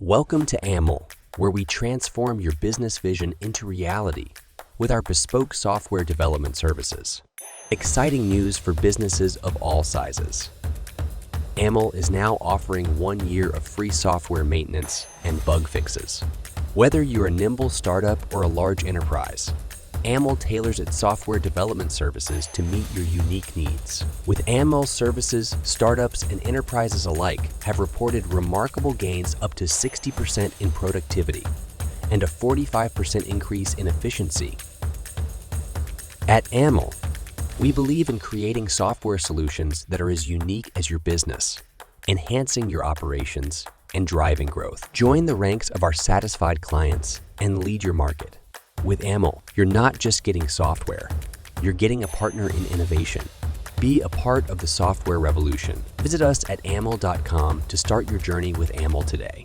Welcome to Anmel, where we transform your business vision into reality with our bespoke software development services. Exciting news for businesses of all sizes. Anmel is now offering 1 year of free software maintenance and bug fixes. Whether you're a nimble startup or a large enterprise, Anmel tailors its software development services to meet your unique needs. With Anmel services, startups and enterprises alike have reported remarkable gains up to 60% in productivity and a 45% increase in efficiency. At Anmel, we believe in creating software solutions that are as unique as your business, enhancing your operations and driving growth. Join the ranks of our satisfied clients and lead your market. With Anmel, you're not just getting software, you're getting a partner in innovation. Be a part of the software revolution. Visit us at anmel.com to start your journey with Anmel today.